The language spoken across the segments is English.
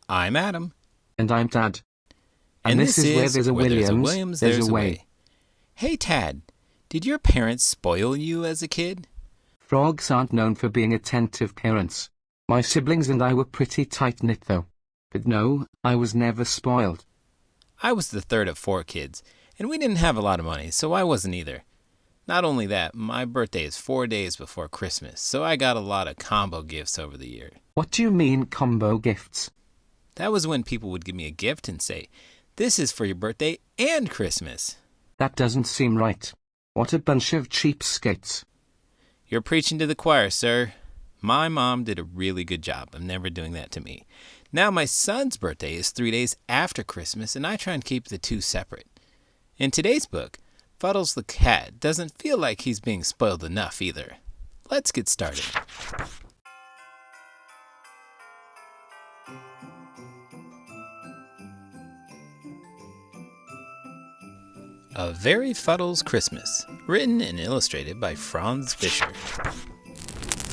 I'm Adam. And I'm Tad. And this is Where There's a Williams, There's a Way. Hey, Tad, did your parents spoil you as a kid? Frogs aren't known for being attentive parents. My siblings and I were pretty tight-knit, though. But no, I was never spoiled. I was the third of 4 kids, and we didn't have a lot of money, so I wasn't either. Not only that, my birthday is 4 days before Christmas, so I got a lot of combo gifts over the year. What do you mean, combo gifts? That was when people would give me a gift and say, "This is for your birthday and Christmas." That doesn't seem right. What a bunch of cheapskates. You're preaching to the choir, sir. My mom did a really good job of never doing that to me. Now my son's birthday is 3 days after Christmas, and I try and keep the two separate. In today's book, Fuddles the cat doesn't feel like he's being spoiled enough either. Let's get started. A Very Fuddles Christmas, written and illustrated by Frans Vischer.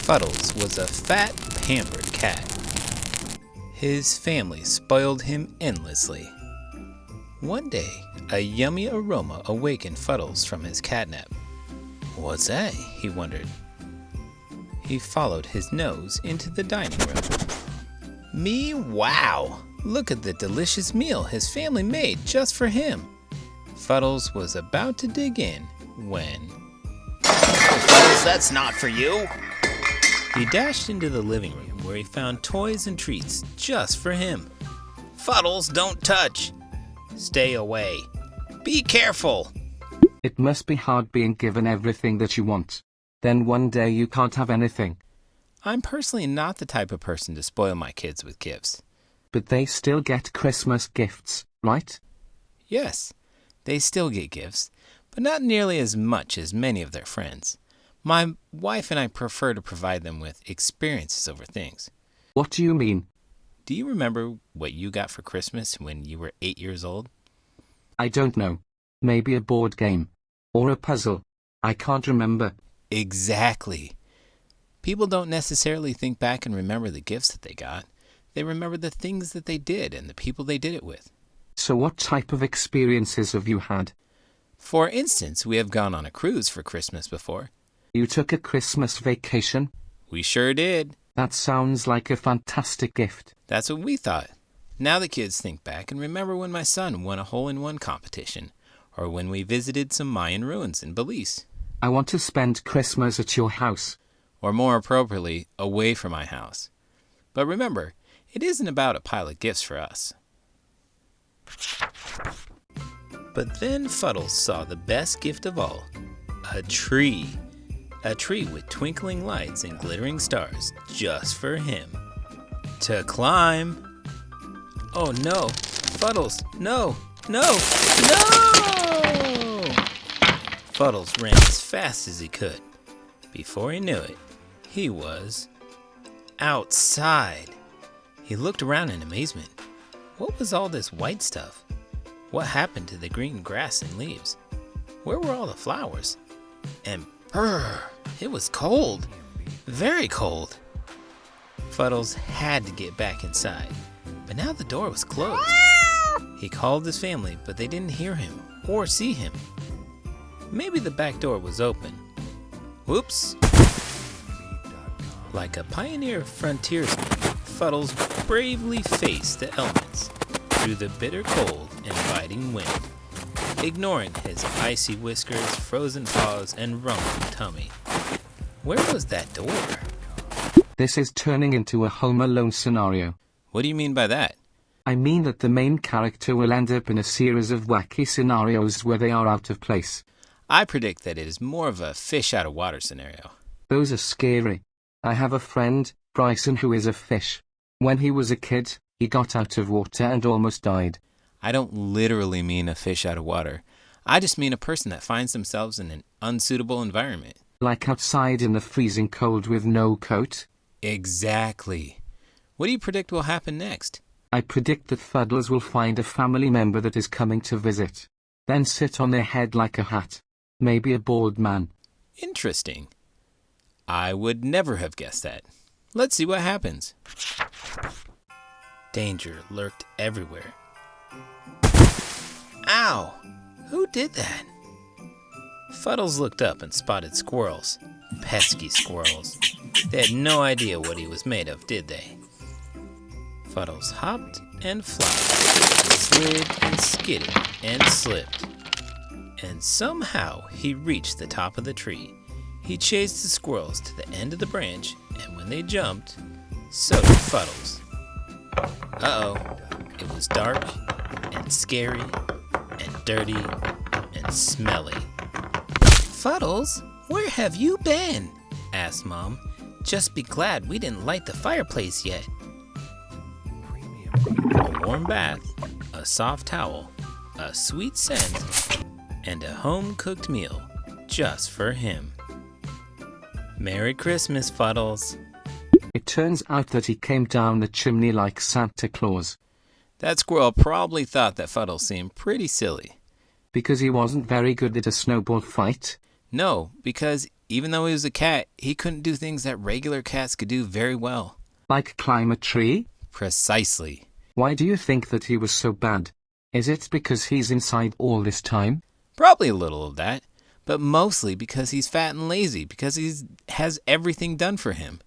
Fuddles was a fat, pampered cat. His family spoiled him endlessly. One day, a yummy aroma awakened Fuddles from his catnap. "What's that?" he wondered. He followed his nose into the dining room. Wow! Look at the delicious meal his family made just for him. Fuddles was about to dig in when... "Fuddles, that's not for you!" He dashed into the living room where he found toys and treats just for him. "Fuddles, don't touch! Stay away! Be careful!" It must be hard being given everything that you want. Then one day you can't have anything. I'm personally not the type of person to spoil my kids with gifts. But they still get Christmas gifts, right? Yes. They still get gifts, but not nearly as much as many of their friends. My wife and I prefer to provide them with experiences over things. What do you mean? Do you remember what you got for Christmas when you were 8 years old? I don't know. Maybe a board game. Or a puzzle. I can't remember. Exactly. People don't necessarily think back and remember the gifts that they got. They remember the things that they did and the people they did it with. So what type of experiences have you had? For instance, we have gone on a cruise for Christmas before. You took a Christmas vacation? We sure did. That sounds like a fantastic gift. That's what we thought. Now the kids think back and remember when my son won a hole-in-one competition, or when we visited some Mayan ruins in Belize. I want to spend Christmas at your house. Or more appropriately, away from my house. But remember, it isn't about a pile of gifts for us. But then Fuddles saw the best gift of all, a tree. A tree with twinkling lights and glittering stars just for him. To climb. Oh no, Fuddles, no, no, no! Fuddles ran as fast as he could. Before he knew it, he was outside. He looked around in amazement. What was all this white stuff? What happened to the green grass and leaves? Where were all the flowers? And it was cold. Very cold. Fuddles had to get back inside, but now the door was closed. He called his family, but they didn't hear him or see him. Maybe the back door was open. Whoops. Like a pioneer frontiersman, Fuddles bravely faced the elements through the bitter cold and biting wind, ignoring his icy whiskers, frozen paws, and rumbling tummy. Where was that door? This is turning into a Home Alone scenario. What do you mean by that? I mean that the main character will end up in a series of wacky scenarios where they are out of place. I predict that it is more of a fish out of water scenario. Those are scary. I have a friend, Bryson, who is a fish. When he was a kid, he got out of water and almost died. I don't literally mean a fish out of water. I just mean a person that finds themselves in an unsuitable environment. Like outside in the freezing cold with no coat? Exactly. What do you predict will happen next? I predict that Fuddles will find a family member that is coming to visit. Then sit on their head like a hat. Maybe a bald man. Interesting. I would never have guessed that. Let's see what happens. Danger lurked everywhere. Ow! Who did that? Fuddles looked up and spotted squirrels. Pesky squirrels. They had no idea what he was made of, did they? Fuddles hopped and flopped, and slid and skidded and slipped. And somehow he reached the top of the tree. He chased the squirrels to the end of the branch, and when they jumped, so did Fuddles. Uh-oh, it was dark and scary and dirty and smelly. Fuddles, where have you been? Asked Mom. Just be glad we didn't light the fireplace yet. A warm bath, a soft towel, a sweet scent, and a home-cooked meal just for him. Merry Christmas, Fuddles. It turns out that he came down the chimney like Santa Claus. That squirrel probably thought that Fuddles seemed pretty silly. Because he wasn't very good at a snowball fight? No, because even though he was a cat, he couldn't do things that regular cats could do very well. Like climb a tree? Precisely. Why do you think that he was so bad? Is it because he's inside all this time? Probably a little of that, but mostly because he's fat and lazy, because he has everything done for him.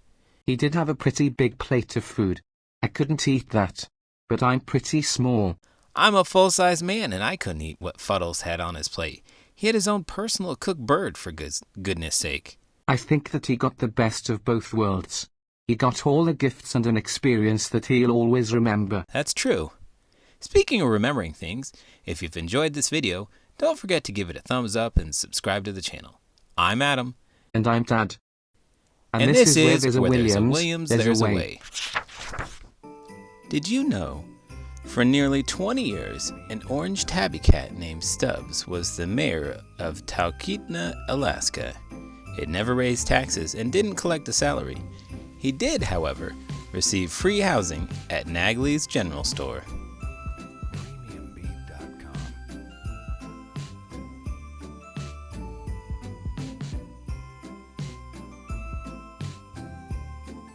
He did have a pretty big plate of food. I couldn't eat that, but I'm pretty small. I'm a full-size man, and I couldn't eat what Fuddles had on his plate. He had his own personal cooked bird, for goodness sake. I think that he got the best of both worlds. He got all the gifts and an experience that he'll always remember. That's true. Speaking of remembering things, if you've enjoyed this video, don't forget to give it a thumbs up and subscribe to the channel. I'm Adam. And I'm Dad. And this is Where There's a Williams, There's a Way. Did you know, for nearly 20 years, an orange tabby cat named Stubbs was the mayor of Talkeetna, Alaska. It never raised taxes and didn't collect a salary. He did, however, receive free housing at Nagley's General Store.